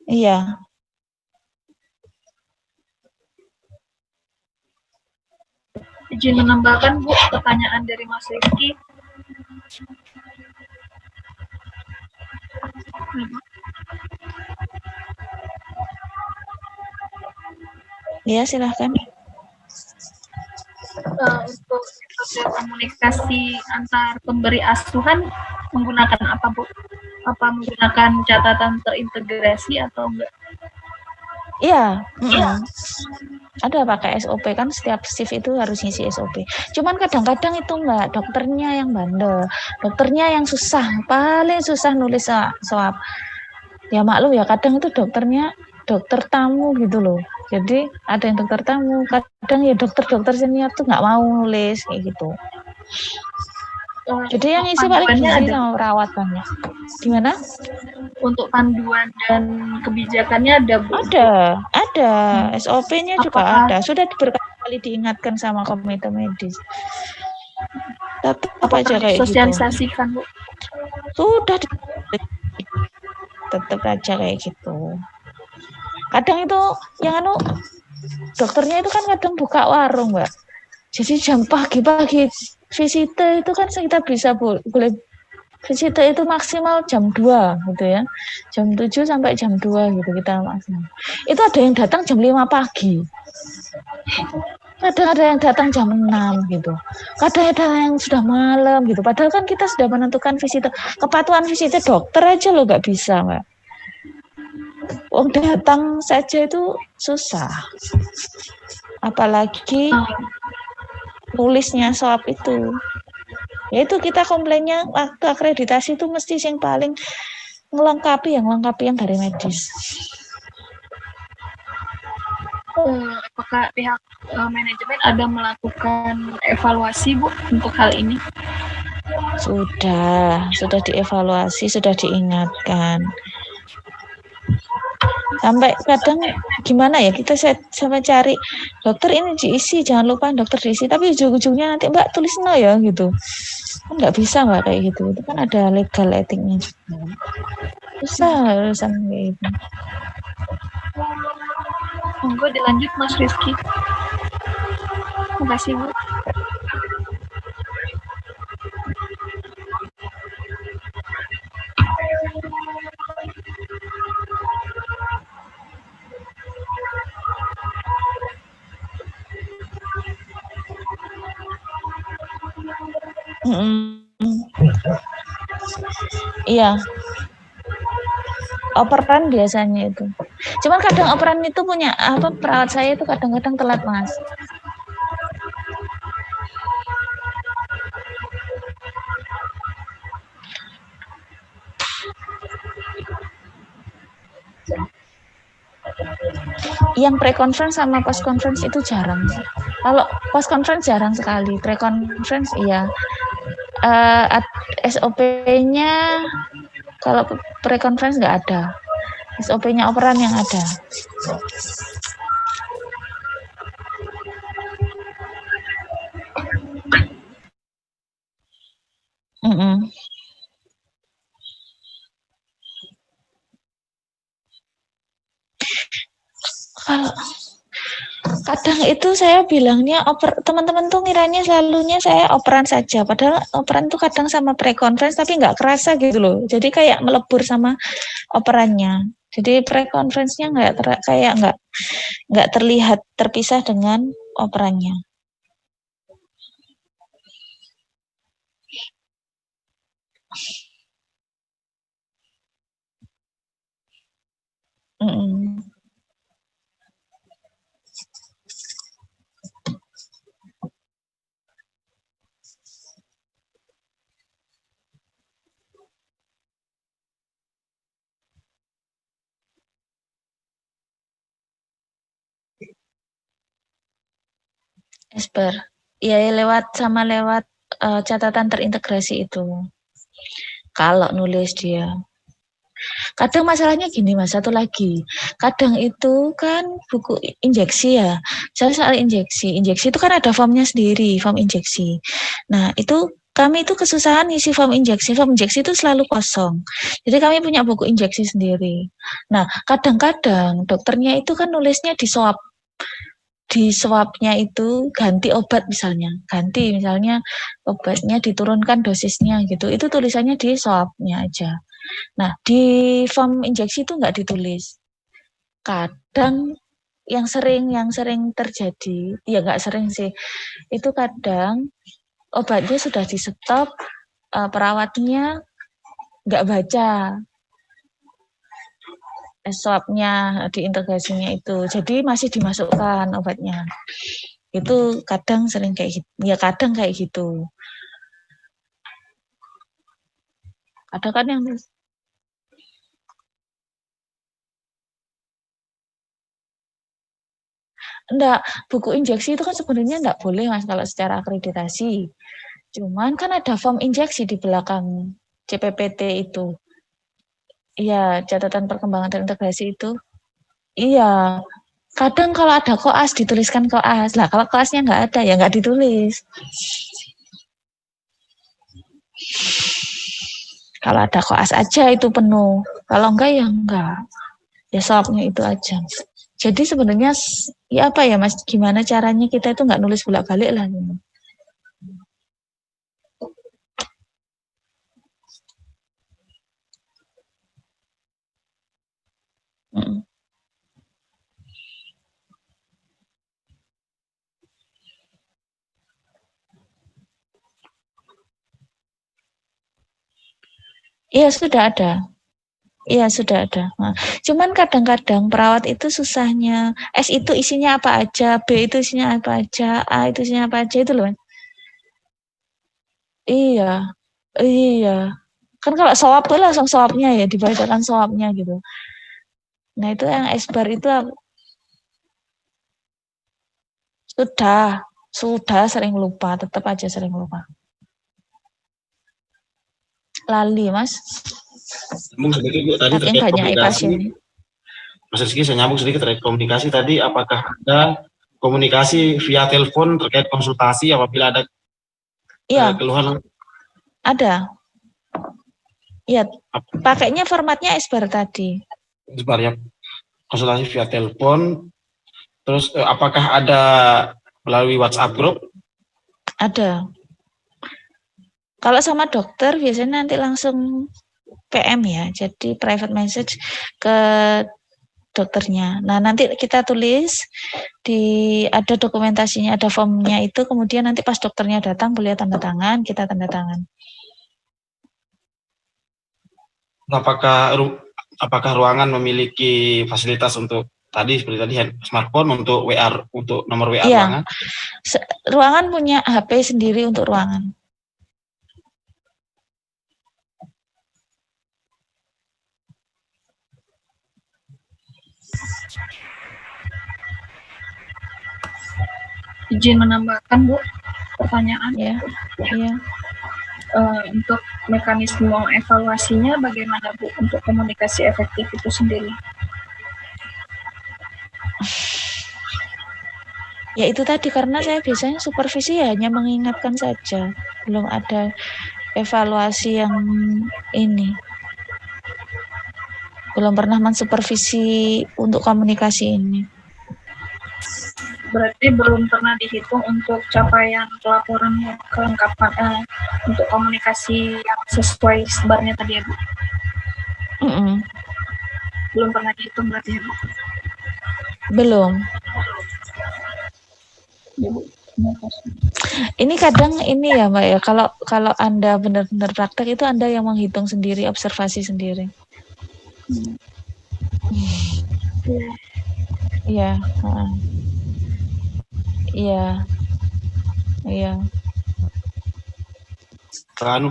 Iya. izin menambahkan Bu pertanyaan dari Mas Rizky. Ya, silahkan. Untuk metode komunikasi antar pemberi asuhan menggunakan apa Bu? Apa menggunakan catatan terintegrasi atau enggak? Iya, ada pakai SOP kan, setiap shift itu harus ngisi SOP. Cuman kadang-kadang itu enggak, dokternya yang bandel, dokternya yang susah, paling susah nulis swab. Ya maklum ya, kadang itu dokternya dokter tamu gitu loh. Jadi ada yang dokter tamu, kadang ya dokter-dokter senior tuh nggak mau nulis kayak gitu. Jadi yang isi paling gizi sama perawatannya. Gimana? Untuk panduan dan kebijakannya ada Bu? Ada. SOP-nya juga ada. Sudah berkali-kali diingatkan sama komite medis. Tetap aja kayak gitu. Sosialisasikan Bu? Sudah tetap aja kayak gitu. Kadang itu yang dokternya itu kan kadang buka warung, Mbak. Jadi jam pagi-pagi visite itu kan kita bisa boleh visite itu maksimal jam 2 gitu ya. Jam 7 sampai jam 2 gitu kita maksimal. Itu ada yang datang jam 5 pagi. Kadang ada yang datang jam 6 gitu. Kadang ada yang sudah malam gitu. Padahal kan kita sudah menentukan visite. Kepatuhan visite dokter aja loh nggak bisa, Mbak. Datang saja itu susah. Apalagi nulisnya swab itu. Yaitu kita komplainnya waktu akreditasi itu mesti yang paling melengkapi yang dari medis. Apakah pihak manajemen ada melakukan evaluasi Bu untuk hal ini? Sudah dievaluasi, sudah diingatkan. Sampai kadang gimana ya, kita sampai cari dokter ini diisi, jangan lupa dokter diisi, tapi ujung-ujungnya nanti Mbak tulis no ya gitu. Kan nggak bisa Mbak kayak gitu, itu kan ada legal etiknya juga. Susah urusan kayak gitu. Monggo dilanjut Mas Rizky. Terima kasih Bu. Iya. Operan biasanya itu. Cuman kadang operan itu punya perawat saya itu kadang-kadang telat, Mas. Yang pre-conference sama post-conference itu jarang. Kalau post-conference jarang sekali, pre-conference iya. SOP-nya kalau pre-conference nggak ada. SOP-nya operan yang ada. Kalau kadang itu saya bilangnya teman-teman tuh ngiranya selalunya saya operan saja, padahal operan tuh kadang sama pre-conference tapi nggak kerasa gitu loh, jadi kayak melebur sama operannya, jadi pre-conference-nya nggak terlihat terpisah dengan operannya. Esper, ya lewat catatan terintegrasi itu. Kalau nulis dia. Kadang masalahnya gini Mas, satu lagi. Kadang itu kan buku injeksi ya. Soal injeksi itu kan ada formnya sendiri, form injeksi. Nah, itu kami itu kesusahan isi form injeksi. Form injeksi itu selalu kosong. Jadi kami punya buku injeksi sendiri. Nah, kadang-kadang dokternya itu kan nulisnya di swab. di swabnya itu ganti obat misalnya, obatnya diturunkan dosisnya gitu, itu tulisannya di swabnya aja. Nah di form injeksi itu nggak ditulis. Kadang yang sering terjadi, ya nggak sering sih, itu kadang obatnya sudah di stop, perawatnya nggak baca swabnya di integrasinya itu, jadi masih dimasukkan obatnya. Itu kadang sering kayak gitu, ya kadang kayak gitu. Ada kan yang enggak, buku injeksi itu kan sebenarnya enggak boleh Mas kalau secara akreditasi. Cuman kan ada form injeksi di belakang CPPT itu. Iya, catatan perkembangan terintegrasi itu. Iya, kadang kalau ada koas dituliskan koas. Lah kalau koasnya nggak ada ya nggak ditulis. Kalau ada koas aja itu penuh. Kalau enggak ya enggak. Ya swabnya itu aja. Jadi sebenarnya ya apa ya Mas, gimana caranya kita itu nggak nulis bolak-balik lah. Iya sudah ada. Iya sudah ada. Nah, cuman kadang-kadang perawat itu susahnya. S itu isinya apa aja, B itu isinya apa aja, A itu isinya apa aja itu loh. Iya, iya. Kan kalau swab tuh langsung swabnya ya, dibacakan swabnya gitu. Nah itu yang S-bar itu sudah sering lupa, tetap aja sering lupa. Lali Mas. Nyambung sedikit Bu, tadi terkait komunikasi. Mas Rizky, saya nyambung sedikit terkait komunikasi tadi, apakah ada komunikasi via telepon terkait konsultasi apabila ada keluhan? Ada. Iya, pakainya formatnya S-bar tadi. S-bar ya, konsultasi via telepon. Terus apakah ada melalui WhatsApp group? Ada. Kalau sama dokter biasanya nanti langsung PM ya, jadi private message ke dokternya. Nah nanti kita tulis ada dokumentasinya, ada formnya itu, kemudian nanti pas dokternya datang boleh tanda tangan, kita tanda tangan. Apakah ruangan memiliki fasilitas untuk tadi seperti tadi smartphone untuk WA, untuk nomor WA ruangan? Ruangan punya HP sendiri untuk ruangan. Izin menambahkan Bu, pertanyaan. Ya, iya. Untuk mekanisme evaluasinya bagaimana Bu untuk komunikasi efektif itu sendiri? Ya itu tadi, karena saya biasanya supervisi hanya mengingatkan saja, belum ada evaluasi yang ini. Belum pernah mensupervisi untuk komunikasi ini. Berarti belum pernah dihitung untuk capaian pelaporan kelengkapan untuk komunikasi yang sesuai sebarnya tadi ya Bu? Belum pernah dihitung berarti ya Bu? Belum. Ini kadang ini ya Mbak ya, kalau Anda benar-benar praktek itu Anda yang menghitung sendiri, observasi sendiri. Iya. Iya. Iya.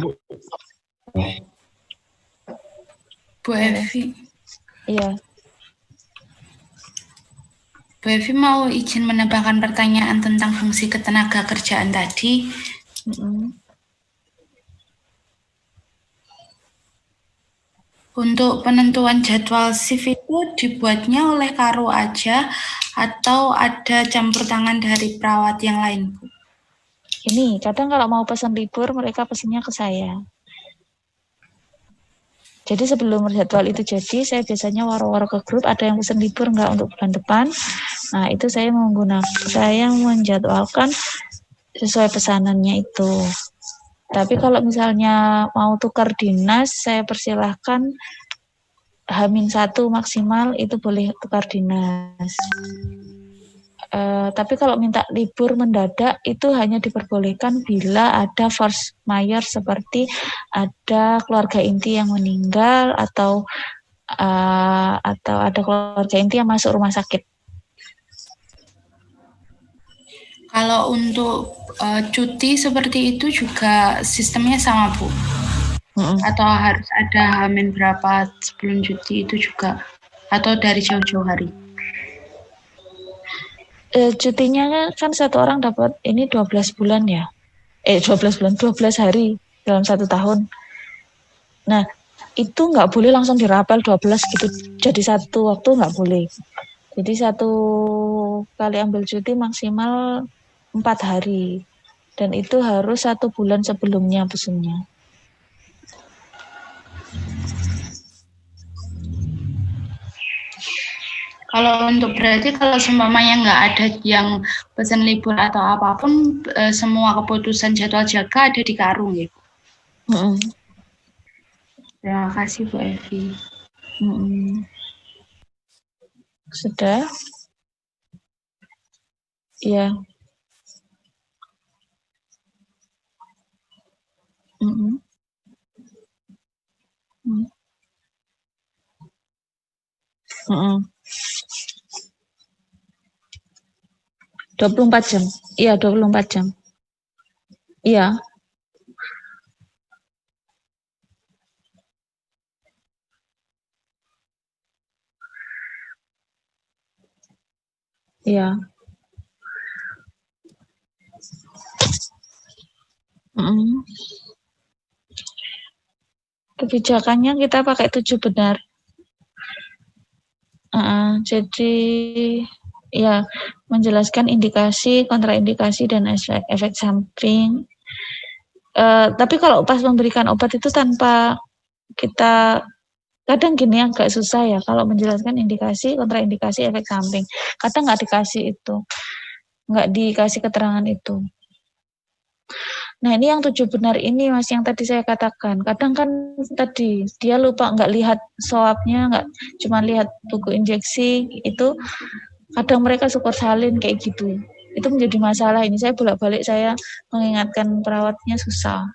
Bu. Bu Evi. Iya. Bu Evi mau izin menambahkan pertanyaan tentang fungsi ketenaga kerjaan tadi. Untuk penentuan jadwal shift itu dibuatnya oleh Karo aja atau ada campur tangan dari perawat yang lain, Bu? Ini kadang kalau mau pesan libur mereka pesannya ke saya. Jadi sebelum jadwal itu jadi, saya biasanya waro-waro ke grup, ada yang pesan libur enggak untuk bulan depan. Nah, itu saya menjadwalkan sesuai pesanannya itu. Tapi kalau misalnya mau tukar dinas, saya persilahkan H-1 maksimal itu boleh tukar dinas. Tapi kalau minta libur mendadak itu hanya diperbolehkan bila ada force majeure seperti ada keluarga inti yang meninggal atau ada keluarga inti yang masuk rumah sakit. Kalau untuk cuti seperti itu juga sistemnya sama, Bu? Atau harus ada H-min berapa sebelum cuti itu juga? Atau dari jauh-jauh hari? Cutinya kan satu orang dapat ini 12 bulan ya. 12 hari dalam 1 tahun. Nah, itu nggak boleh langsung dirapel 12 gitu. Jadi satu waktu nggak boleh. Jadi satu kali ambil cuti maksimal 4 hari. Dan itu harus 1 bulan sebelumnya pesennya. Kalau untuk berarti kalau seumpamanya nggak ada yang pesan libur atau apapun, semua keputusan jadwal jaga ada di Karung ya? Terima kasih Bu Evi. Sudah? Iya. Mm-mm. 24 jam. Iya, 24 jam. Iya. Iya. Kebijakannya kita pakai 7 benar. Jadi ya menjelaskan indikasi, kontraindikasi dan efek samping. Tapi kalau pas memberikan obat itu tanpa kita kadang gini agak susah ya kalau menjelaskan indikasi, kontraindikasi, efek samping. Kadang nggak dikasih itu, nggak dikasih keterangan itu. Nah ini yang 7 benar ini Mas yang tadi saya katakan. Kadang kan tadi dia lupa nggak lihat swabnya, nggak cuma lihat buku injeksi itu. Kadang mereka syukur salin kayak gitu. Itu menjadi masalah ini. Saya bolak-balik saya mengingatkan perawatnya susah.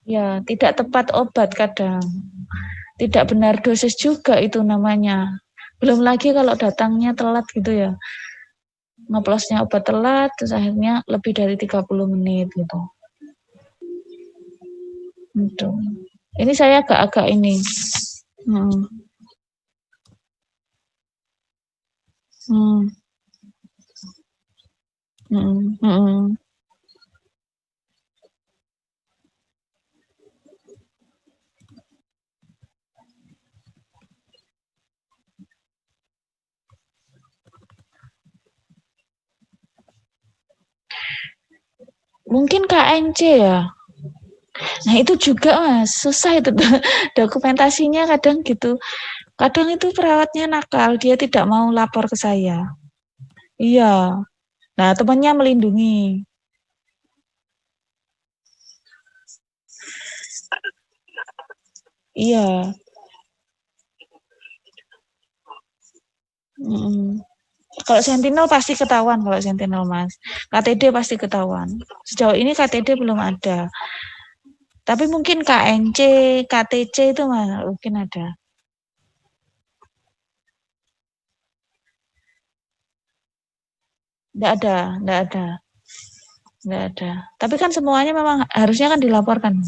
Ya, tidak tepat obat kadang. Tidak benar dosis juga itu namanya. Belum lagi kalau datangnya telat gitu ya. Ngeplosnya obat telat, terus akhirnya lebih dari 30 menit gitu. Gitu. Ini saya agak-agak ini. Mungkin KNC ya. Nah itu juga Mas, susah itu dokumentasinya kadang gitu. Kadang itu perawatnya nakal, dia tidak mau lapor ke saya. Iya. Nah temannya melindungi. Iya. Kalau Sentinel pasti ketahuan kalau Sentinel Mas. KTD pasti ketahuan. Sejauh ini KTD belum ada. Tapi mungkin KNC, KTC itu mungkin ada. Enggak ada. Tapi kan semuanya memang harusnya kan dilaporkan.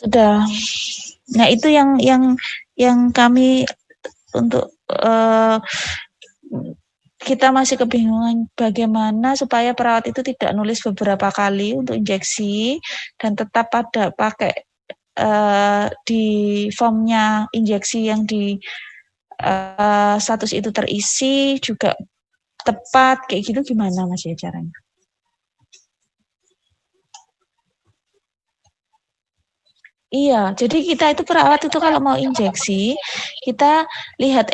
Sudah. Nah itu yang kami untuk kita masih kebingungan bagaimana supaya perawat itu tidak nulis beberapa kali untuk injeksi dan tetap pakai di formnya injeksi yang di status itu terisi juga tepat kayak gitu gimana Mas ya caranya? Iya, jadi kita itu perawat itu kalau mau injeksi, kita lihat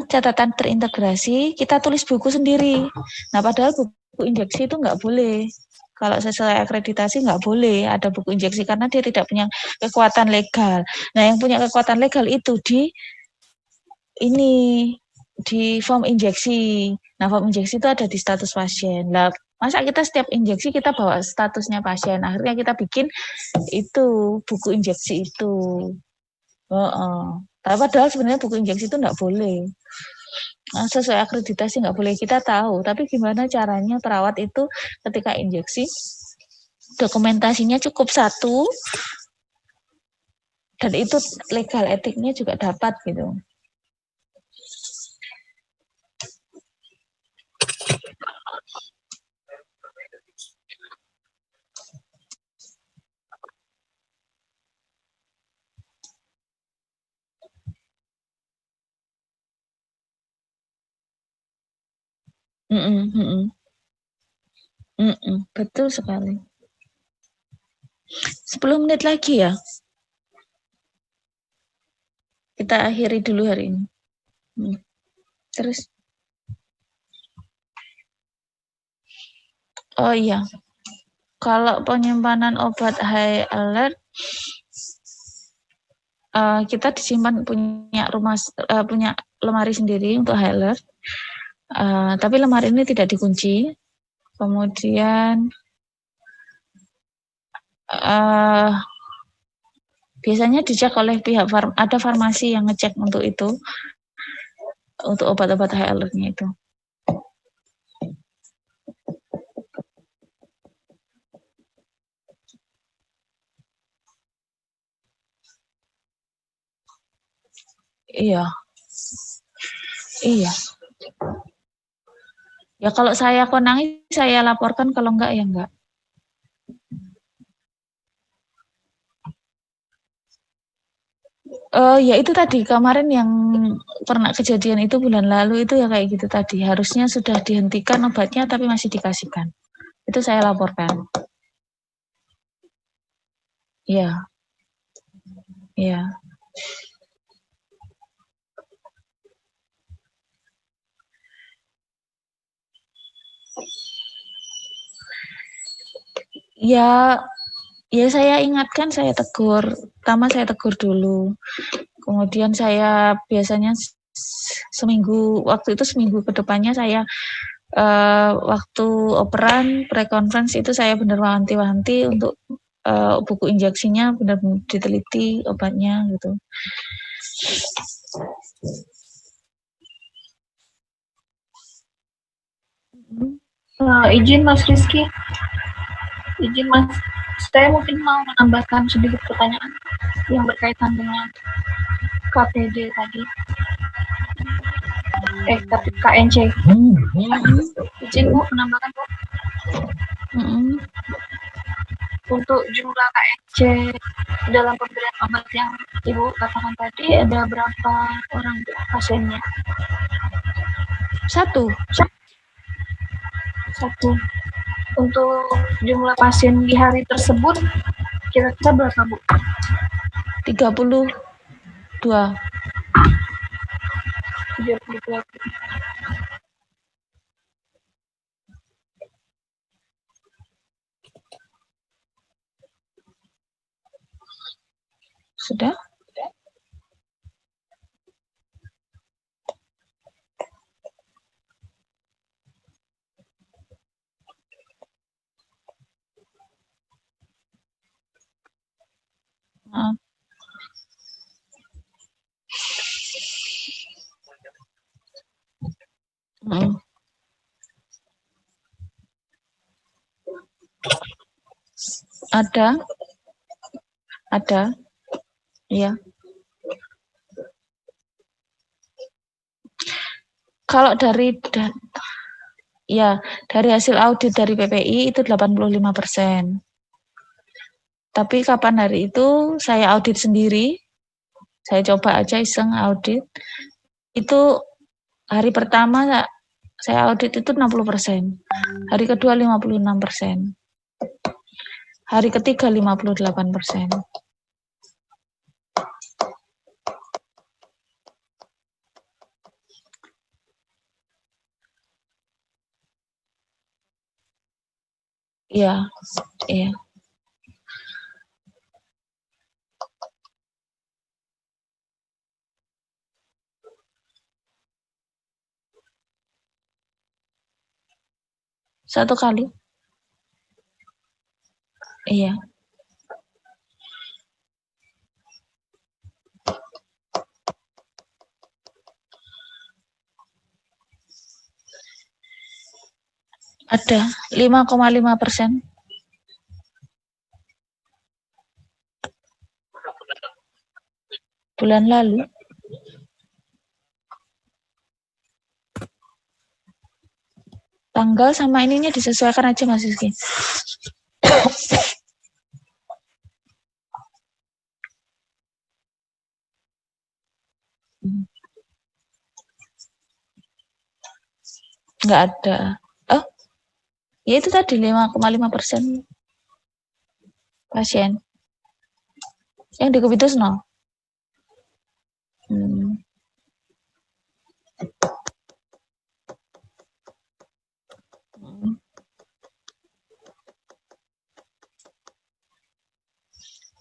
catatan terintegrasi, kita tulis buku sendiri. Nah, padahal buku injeksi itu nggak boleh. Kalau sesuai akreditasi nggak boleh ada buku injeksi karena dia tidak punya kekuatan legal. Nah, yang punya kekuatan legal itu di form injeksi. Nah, form injeksi itu ada di status pasien. Nah, masa kita setiap injeksi kita bawa statusnya pasien. Akhirnya kita bikin itu buku injeksi itu. Tapi padahal sebenarnya buku injeksi itu nggak boleh. Nah, sesuai akreditasi nggak boleh, kita tahu. Tapi gimana caranya perawat itu ketika injeksi dokumentasinya cukup satu dan itu legal etiknya juga dapat gitu. Betul sekali. 10 menit lagi ya. Kita akhiri dulu hari ini. Terus. Oh iya. Kalau penyimpanan obat high alert, kita disimpan punya lemari sendiri untuk high alert. Tapi lemari ini tidak dikunci. Kemudian biasanya dicek oleh pihak ada farmasi yang ngecek untuk itu, untuk obat-obat high alertnya itu. Iya. Ya kalau saya konangi saya laporkan, kalau enggak ya enggak. Ya itu tadi kemarin yang pernah kejadian itu bulan lalu itu ya kayak gitu tadi. Harusnya sudah dihentikan obatnya tapi masih dikasihkan. Itu saya laporkan. Iya. Iya. Ya saya ingatkan, saya tegur. Pertama saya tegur dulu. Kemudian saya biasanya seminggu ke depannya saya waktu operan pre-conference itu saya benar wanti-wanti untuk buku injeksinya benar-benar diteliti obatnya gitu. Izin Mas Rizky, izin Mas, saya mungkin mau menambahkan sedikit pertanyaan yang berkaitan dengan KPD tadi. KNC. Izin Bu, menambahkan Bu. Untuk jumlah KNC dalam pemberian obat yang Ibu katakan tadi, ada berapa orang pasiennya? Satu. Untuk jumlah pasien di hari tersebut, kira-kira berapa Bu? 32. 32. Sudah? Ada, ya. Kalau dari hasil audit dari PPI itu 85%. Tapi kapan hari itu saya audit sendiri, saya coba aja iseng audit. Itu hari pertama saya audit itu 60%. Hari kedua 56%. Hari ketiga 58%. Iya, iya. Satu kali. Iya. Ada 5,5%. Bulan lalu. Tanggal sama ininya disesuaikan aja Mas Rizky. Nggak ada. Oh, ya itu tadi 5,5% pasien. Yang di Kubitusno.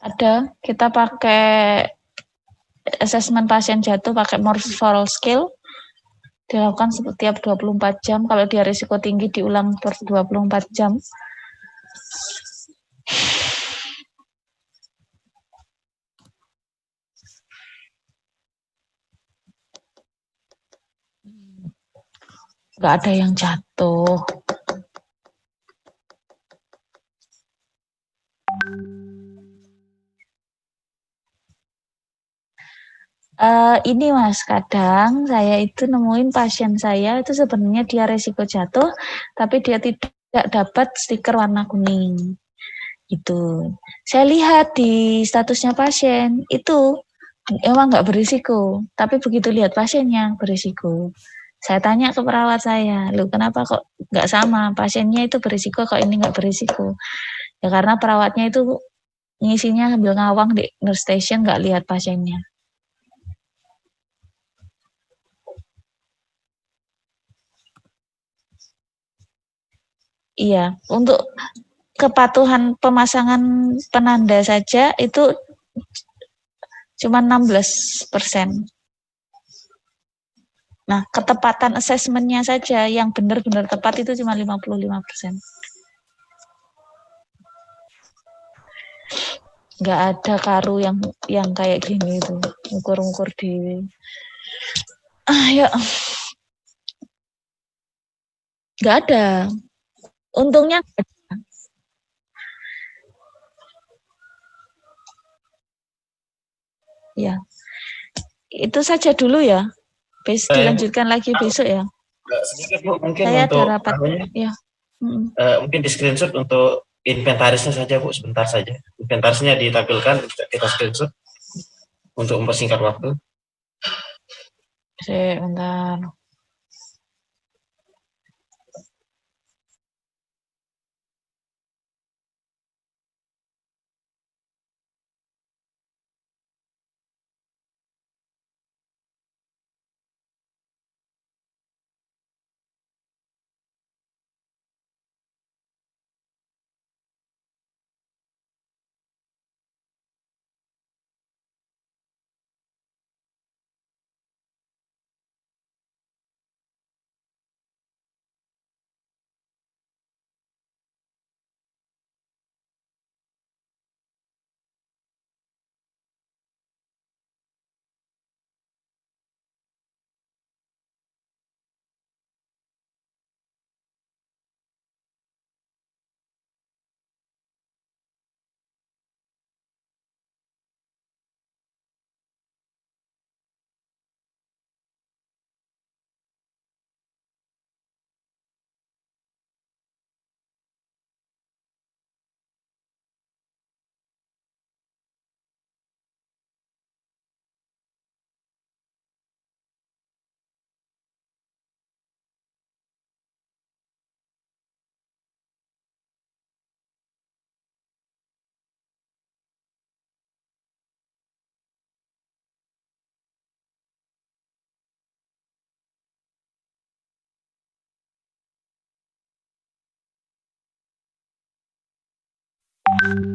Ada, kita pakai asesmen pasien jatuh pakai Morsel Scale, dilakukan setiap 24 jam, kalau dia risiko tinggi diulang per 24 jam. Nggak ada yang jatuh. Ini Mas, kadang saya itu nemuin pasien saya itu sebenarnya dia resiko jatuh, tapi dia tidak dapat stiker warna kuning. Gitu. Saya lihat di statusnya pasien, itu emang nggak berisiko, tapi begitu lihat pasiennya berisiko. Saya tanya ke perawat saya, lu kenapa kok nggak sama, pasiennya itu berisiko, kok ini nggak berisiko. Ya karena perawatnya itu ngisinya sambil ngawang di nurse station, nggak lihat pasiennya. Iya, untuk kepatuhan pemasangan penanda saja itu cuma 16%. Nah, ketepatan asesmennya saja yang benar-benar tepat itu cuma 55%. Nggak ada karu yang kayak gini itu, ukur-ukur di. Ya. Nggak ada. Untungnya nggak ada. Ya. Itu saja dulu ya. Dilanjutkan lagi besok ya. Sedikit Bu, mungkin Saya untuk ada rapat. Ya. Mungkin di screenshot untuk inventarisnya saja Bu, sebentar saja. Inventarisnya ditampilkan, kita screenshot untuk mempersingkat waktu. Sebentar. Bu.